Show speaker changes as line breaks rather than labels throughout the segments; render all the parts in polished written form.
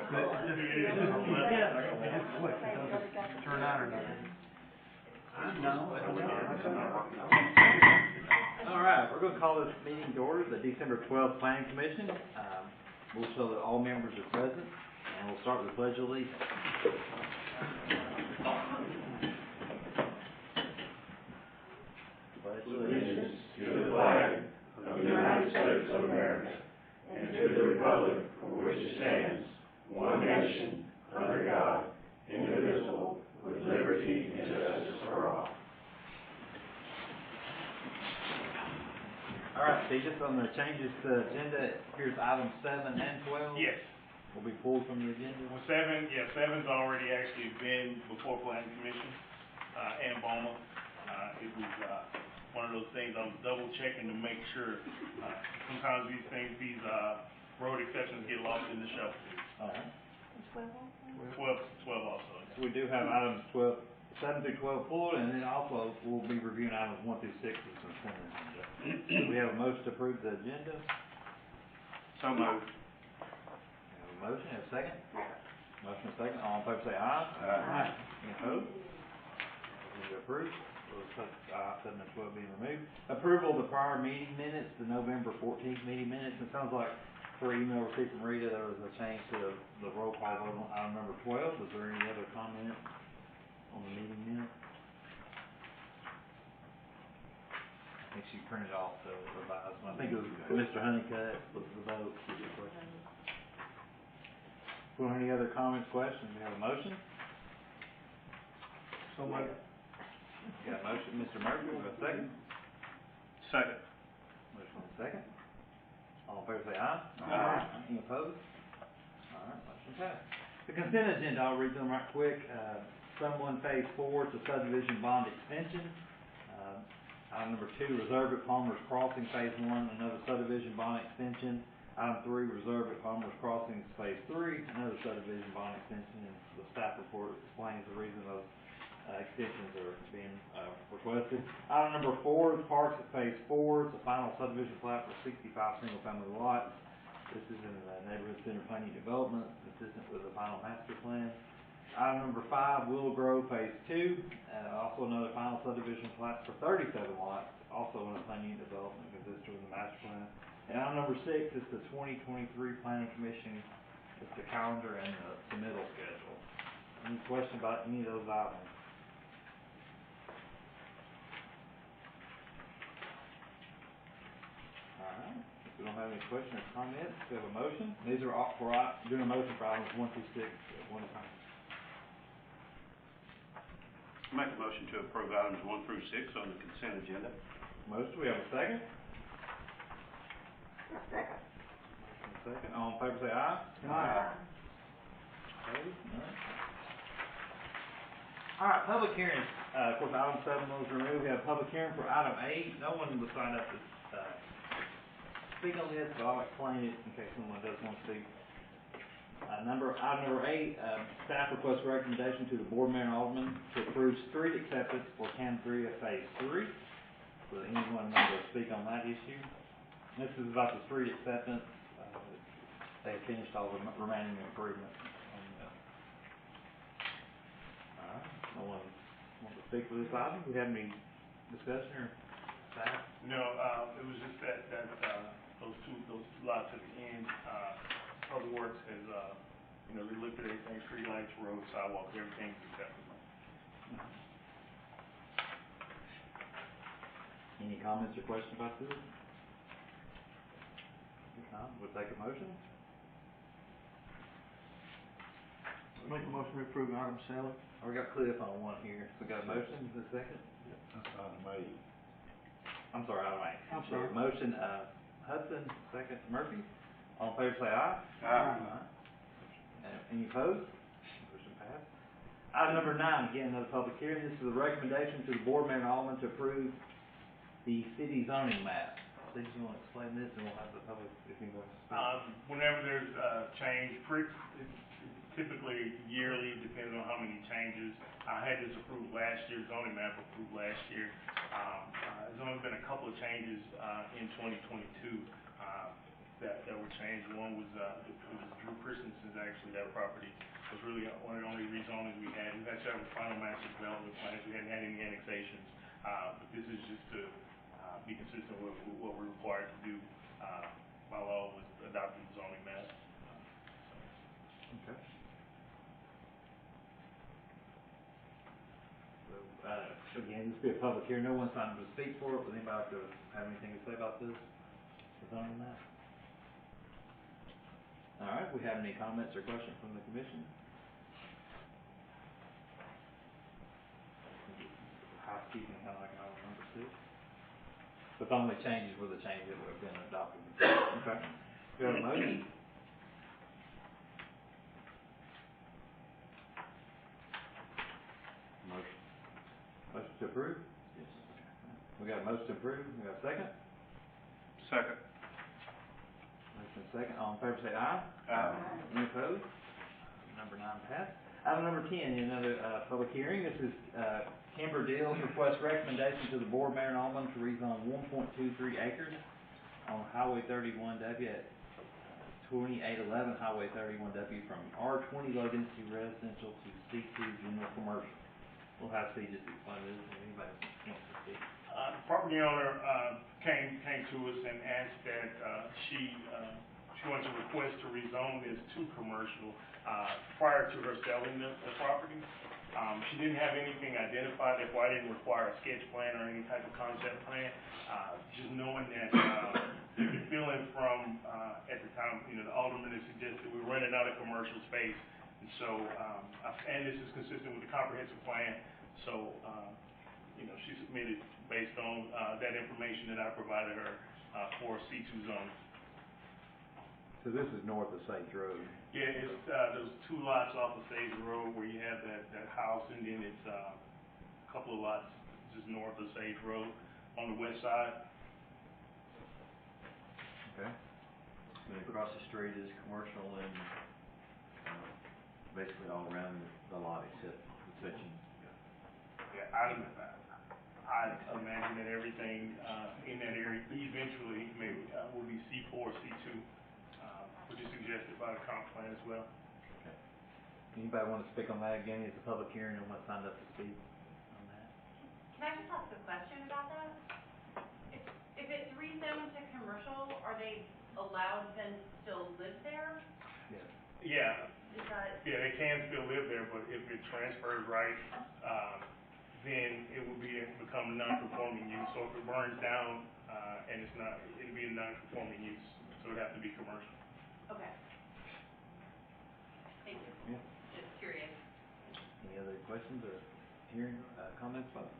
Turn out or nothing.
All right, we're going to call this meeting to order, the December 12th Planning Commission. We'll show that all members are present, and we'll start with the Pledge of Allegiance. Pledge
allegiance to the flag of the United States of America and to the republic for which it stands, one nation, under God, indivisible, with liberty and justice for all.
All right, Steve, just on the changes to the agenda, here's items 7 and 12.
Yes.
Will be pulled from the agenda.
Well, seven's already actually been before Planning Commission, and BOMA. It was, one of those things I was double checking to make sure, sometimes these road exceptions get lost in the shuffle.
All right.
12 also.
So we do have items 7 through 12 pulled, and then also we'll be reviewing items 1 through 6 as consent agenda. We have a motion to approve the agenda.
So moved.
We have a motion, have a second? Motion and second, all in favor say aye.
Aye.
Any opposed? Agenda approved. Those 7 and 12 being removed. Approval of the prior meeting minutes, the November 14th meeting minutes. It sounds like per email received from Rita, there was a change to the roll call vote on item number 12. Is there any other comment on the meeting minutes? I think she printed off the revised one. I think it was Mr. Honeycutt was the vote. Well, any other comments, questions? We have a motion?
So moved.
Got a motion, Mr. Murphy, we have a second?
Second.
Motion on the second. All in favor say aye.
Aye.
Any opposed? All right, motion passed. The consent agenda, I'll read them right quick. Someone phase 4, it's a subdivision bond extension. Item number 2, reserve at Palmer's Crossing phase 1, another subdivision bond extension. Item 3, reserve at Palmer's Crossing phase 3, another subdivision bond extension. And the staff report explains the reason those extensions are being requested. Item number 4 is Parks at phase 4. It's a final subdivision plat for 65 single-family lots. This is in the neighborhood center planning development, consistent with the final master plan. Item number 5, Willow Grove phase 2. Also another final subdivision plat for 37 lots, also in a planning development, consistent with the master plan. And item number 6 is the 2023 Planning Commission. It's the calendar and the submittal schedule. Any question about any of those items? Alright, if we don't have any questions or comments, we have a motion. These are all for, doing a motion for items 1 through 6 at one time.
Make a motion to approve items 1 through 6 on the consent agenda.
Motion, we have a second?
Second.
Second, all in favor say aye.
Aye.
Opposed? None. Alright, public hearings. Of course, item 7 was removed. We have a public hearing for item 8. No one was signed up to speak on this, but I'll explain it in case someone does want to speak. Item number 8, staff requests recommendation to the board mayor and alderman to approve street acceptance for Cambria phase 3. Will anyone want to speak on that issue? This is about the street acceptance. They have finished all the remaining improvements. Alright, no one wants to speak for this item? Do we have any discussion or staff?
No, it was just that those two lots at the end, Public Works has, they looked at everything, street lights, road, sidewalks, everything's acceptable.
Any comments or questions about this? If not, we'll take a motion.
Make a motion to approve item 7.
We got Cliff on one here. We got a motion, is there a second?
That's item 8.
I'm sorry, item 8.
I'm sorry.
Motion, Hudson, second Murphy. All in favor say aye.
Aye.
Any opposed? Motion passed. Item number 9, again, another public hearing. This is a recommendation to the board mayor and alderman to approve the city zoning map. Steve, you want to explain this, and we'll have the public, if anybody wants to speak.
Whenever there's a change, typically yearly, depends on how many changes. I had this approved last year, zoning map approved last year. There's only been a couple of changes in 2022. that were changed. One was, it was Drew Christensen's, actually, that property was really one of the only rezonings we had. We've actually have a final master development plans, we hadn't had any annexations, but this is just to, be consistent with what we're required to do, by law with adopting the zoning map.
Okay. So, again, this will be a public hearing, no one signed up to speak for it, would anybody like to have anything to say about this, the zoning map? All right, we have any comments or questions from the commission? Housekeeping, kind of like item number 6. But the only changes were the changes that would have been adopted. Okay. Do you have a motion?
Motion.
Motion to approve?
Yes.
We got a motion to approve, we got a second?
Second.
Motion and second, all in favor say aye.
Aye.
Any opposed? Number 9 passed. Item number 10, another, public hearing, this is, Kimber Deals request recommendation to the board, mayor and alderman, to rezone 1.23 acres on Highway 31W at 2811 Highway 31W from R20 low density residential to C2 general commercial. We'll have Steve just explain this, if anybody wants to speak.
The property owner, came to us and asked that, she wanted to request to rezone this to commercial, prior to her selling the property. She didn't have anything identified, that's why I didn't require a sketch plan or any type of concept plan. Just knowing that, the feeling from, at the time, the alderman had suggested we're running out of commercial space. And so, and this is consistent with the comprehensive plan, so, she submitted based on, that information that I provided her, for C2 zone.
So this is north of Sage Road.
Yeah, it's, those 2 lots off of Sage Road where you have that house, and then it's, a couple of lots just north of Sage Road on the west side.
Okay.
And across the street is commercial and, basically all around the lot except the section.
Yeah, I imagine that everything, in that area eventually maybe, will be C4, C2, which is suggested by the comp plan as well.
Okay. Anybody want to speak on that again? It's a public hearing, no one signed up to speak on that.
Can I just ask a question about that? If it's rezoned to commercial, are they allowed then to still live there?
Yes.
Yeah,
Is that,
yeah, they can still live there, but if it transfers right, then it will become non-conforming use. So if it burns down, and it's not, it'll be a non-conforming use, so it'd have to be commercial.
okay. Thank you.
Yeah.
Just curious.
Any other questions or hearing, comments about it?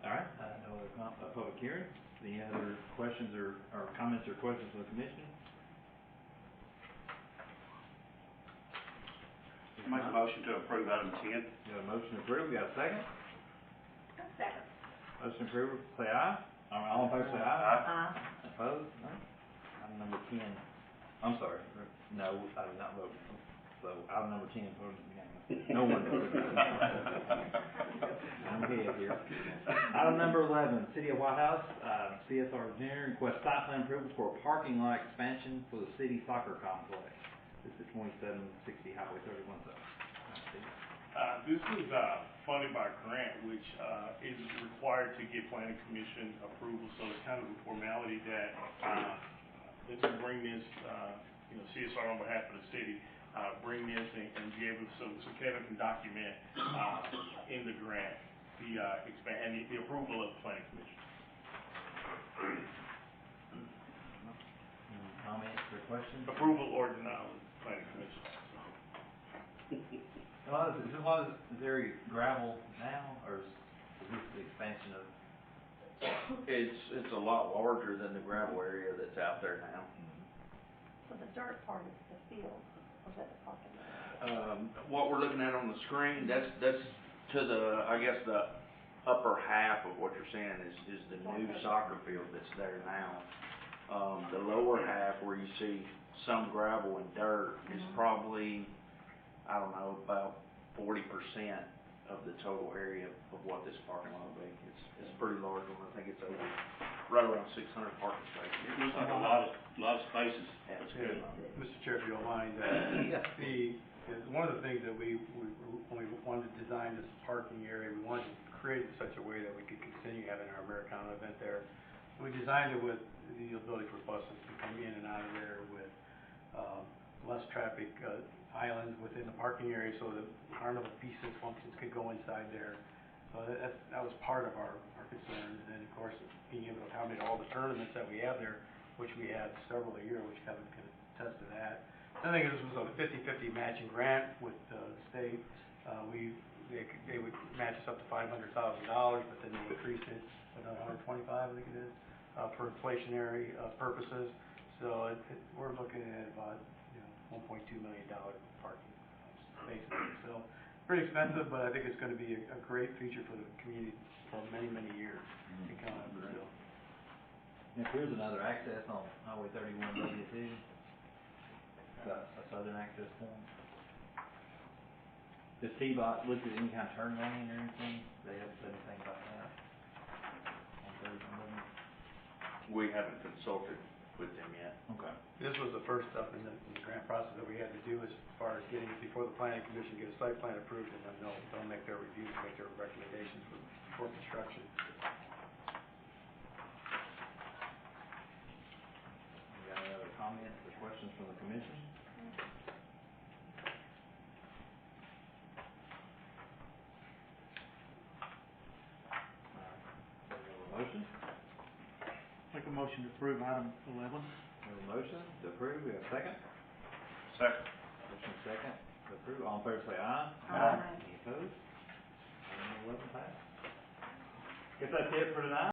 All right, no other public hearing. Any other questions or comments or questions from the commission?
Make a motion to approve item 10.
We got a motion approved, we got a second?
Second.
Motion approved, say aye. All in favor say aye. Opposed? No. Item number 10, I'm sorry, no, I did not vote. So item number 10, voted unanimous. No one voted. I'm ahead here. Item number 11, City of White House, CSR engineering requests site plan approval for a parking lot expansion for the city soccer complex. This is 2760 Highway 31 South.
This is, funded by a grant, which, is required to get planning commission approval, so it's kind of a formality that, let's bring this, CSR on behalf of the city, bring this and be able to, so Kevin can document, in the grant, the, and the approval of the planning commission.
Any comments or questions?
Approval or denial of the planning commission.
Is there gravel now, or is this the expansion of?
It's a lot larger than the gravel area that's out there now.
So the dirt part is the field, or is that the parking lot?
What we're looking at on the screen, that's to the, I guess, the upper half of what you're saying is the new soccer field that's there now. The lower half where you see some gravel and dirt is probably, I don't know, about 40% of the total area of what this parking lot will be. It's a pretty large one, I think it's over, right around 600 parking spaces.
It looks like a lot of spaces.
That's good.
Mr. Chair, if you don't mind, one of the things that when we wanted to design this parking area, we wanted to create it in such a way that we could continue having our Americana event there. We designed it with the ability for buses to come in and out of there with less traffic islands within the parking area so that carnival pieces, functions could go inside there. So that was part of our concerns. And then, of course, being able to accommodate all the tournaments that we have there, which we had several a year, which Kevin can attest to that. I think this was a 50-50 matching grant with the state. They would match us up to $500,000, but then they increased it another 125, I think it is, for inflationary purposes. So we're looking at about $1.2 million parking spaces. So pretty expensive, but I think it's going to be a great feature for the community for many, many years to come. So.
If here's another access on Highway 31 W2, a southern access point. Does T-Bot look at any kind of turn lane or anything? They haven't said anything about that on 31 W?
We haven't consulted with them yet.
Okay.
This was the first step in the grant process that we had to do as far as getting before the planning commission, get a site plan approved, and then they'll make their reviews, make their recommendations for construction.
You got any other comments or questions from the commission? Motion?
Make a motion to approve item 11.
We have a motion to approve, we have a second?
Second.
Motion second to approve, all in favor say aye.
Aye.
Any opposed? Item 11 passed. Guess that's it for tonight.